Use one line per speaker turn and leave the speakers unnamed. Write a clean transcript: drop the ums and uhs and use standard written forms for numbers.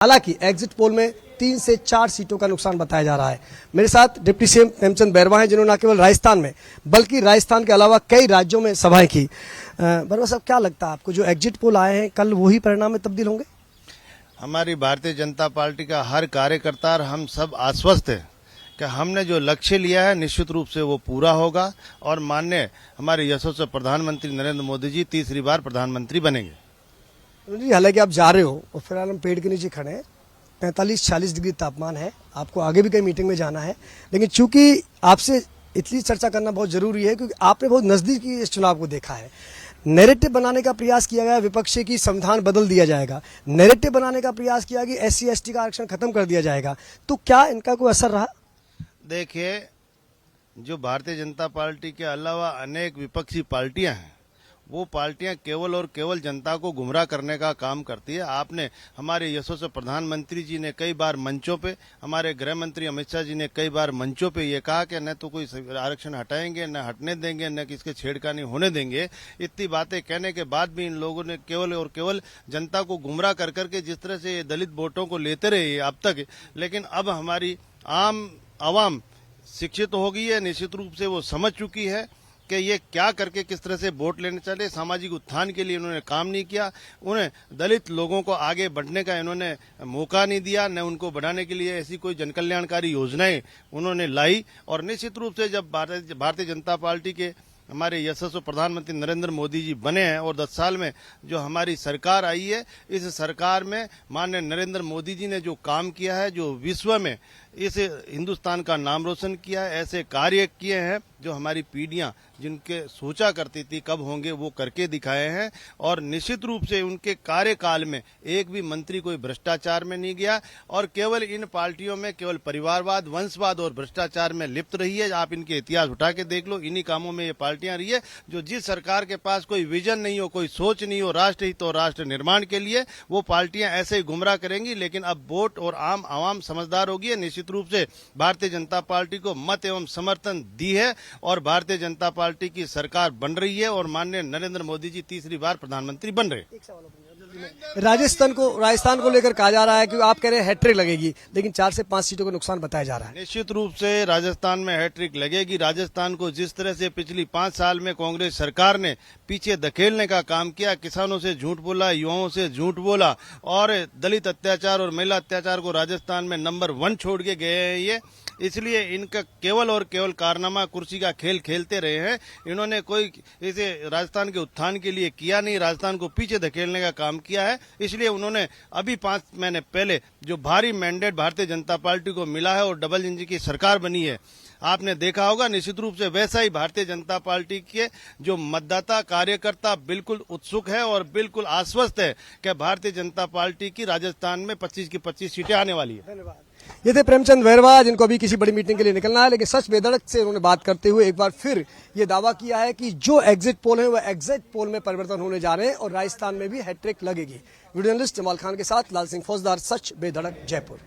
हालांकि exit poll में 3 से 4 सीटों का नुकसान बताया जा रहा है। मेरे साथ डिप्टी सीएम प्रेमचंद बैरवा हैं, जिन्होंने न केवल राजस्थान में बल्कि राजस्थान के अलावा कई राज्यों में सभाएं की। बैरवा साहब, क्या लगता है आपको, जो एग्जिट पोल आए हैं कल वही परिणाम में तब्दील होंगे?
हमारी भारतीय जनता पार्टी का हर कार्यकर्ता और हम सब आश्वस्त हैं कि हमने जो लक्ष्य लिया है निश्चित रूप से वो पूरा होगा और माननीय हमारे यशस्वी प्रधानमंत्री नरेंद्र मोदी जी तीसरी बार प्रधानमंत्री बनेंगे।
जी, हालांकि आप जा रहे हो और फिलहाल हम पेड़ के नीचे खड़े हैं, 45-46 डिग्री तापमान है, आपको आगे भी कई मीटिंग में जाना है, लेकिन चूंकि आपसे इतनी चर्चा करना बहुत जरूरी है क्योंकि आपने बहुत नजदीकी इस चुनाव को देखा है। नैरेटिव बनाने का प्रयास किया गया विपक्ष की संविधान बदल दिया जाएगा, नैरेटिव बनाने का प्रयास किया कि SC/ST का आरक्षण खत्म कर दिया जाएगा, तो क्या इनका कोई असर रहा?
देखिए, जो भारतीय जनता पार्टी के अलावा अनेक विपक्षी पार्टियां हैं, वो पार्टियां केवल और केवल जनता को गुमराह करने का काम करती है। आपने हमारे यशस्वी प्रधानमंत्री जी ने कई बार मंचों पे, हमारे गृह मंत्री अमित शाह जी ने कई बार मंचों पे ये कहा कि न तो कोई आरक्षण हटाएंगे, न हटने देंगे, न किसके छेड़खानी होने देंगे। इतनी बातें कहने के बाद भी इन लोगों ने केवल और केवल जनता को गुमराह कर करके जिस तरह से ये दलित वोटों को लेते रहे अब तक, लेकिन अब हमारी आम आवाम शिक्षित हो गई है। निश्चित रूप से वो समझ चुकी है कि ये क्या करके किस तरह से वोट लेने चले। सामाजिक उत्थान के लिए इन्होंने काम नहीं किया, उन्हें दलित लोगों को आगे बढ़ने का इन्होंने मौका नहीं दिया, न उनको बढ़ाने के लिए ऐसी कोई जनकल्याणकारी योजनाएं उन्होंने लाई। और निश्चित रूप से जब भारतीय जनता पार्टी के हमारे यशस्वी प्रधानमंत्री नरेंद्र मोदी जी बने हैं और 10 साल में जो हमारी सरकार आई है, इस सरकार में माननीय नरेंद्र मोदी जी ने जो काम किया है, जो विश्व में इस हिंदुस्तान का नाम रोशन किया है, ऐसे कार्य किए हैं जो हमारी पीढ़ियां जिनके सोचा करती थी कब होंगे, वो करके दिखाए हैं। और निश्चित रूप से उनके कार्यकाल में एक भी मंत्री कोई भ्रष्टाचार में नहीं गया और केवल इन पार्टियों में केवल परिवारवाद, वंशवाद और भ्रष्टाचार में लिप्त रही है। आप इनके इतिहास उठा के देख लो, इन्हीं कामों में ये पार्टियां रही है। जो जिस सरकार के पास कोई विजन नहीं हो, कोई सोच नहीं हो राष्ट्र हित और राष्ट्र निर्माण के लिए, वो पार्टियां ऐसे ही गुमराह करेंगी। लेकिन अब वोट और आम आवाम समझदार होगी, निश्चित रूप से भारतीय जनता पार्टी को मत एवं समर्थन दी है और भारतीय जनता पार्टी की सरकार बन रही है और माननीय नरेंद्र मोदी जी तीसरी बार प्रधानमंत्री बन रहे हैं।
राजस्थान को लेकर कहा जा रहा है कि आप कह रहे हैं हैट्रिक लगेगी, लेकिन 4 से 5 सीटों का नुकसान बताया जा रहा है।
निश्चित रूप से राजस्थान में हैट्रिक लगेगी। राजस्थान को जिस तरह से पिछली 5 साल में कांग्रेस सरकार ने पीछे धकेलने का काम किया, किसानों से झूठ बोला, युवाओं से झूठ बोला और दलित अत्याचार और महिला अत्याचार को राजस्थान में नंबर 1 छोड़ के गए हैं ये। इसलिए इनका केवल और केवल कारनामा कुर्सी का खेल खेलते रहे हैं। इन्होंने कोई इसे राजस्थान के उत्थान के लिए किया नहीं, राजस्थान को पीछे धकेलने का काम किया है। इसलिए उन्होंने अभी 5 महीने पहले जो भारी मैंडेट भारतीय जनता पार्टी को मिला है और डबल इंजन की सरकार बनी है, आपने देखा होगा, निश्चित रूप से वैसा ही भारतीय जनता पार्टी के जो मतदाता कार्यकर्ता बिल्कुल उत्सुक है और बिल्कुल आश्वस्त है कि भारतीय जनता पार्टी की राजस्थान में 25 की 25 सीटें आने वाली है।
धन्यवाद। ये थे प्रेमचंद बैरवा, जिनको अभी किसी बड़ी मीटिंग के लिए निकलना है, लेकिन सच बेधड़क से उन्होंने बात करते हुए एक बार फिर ये दावा किया है कि जो एग्जिट पोल है वह एग्जिट पोल में परिवर्तन होने जा रहे हैं और राजस्थान में भी हैट्रिक लगेगी। वीडियो जर्नलिस्ट जमाल खान के साथ लाल सिंह फौजदार, सच बेधड़क, जयपुर।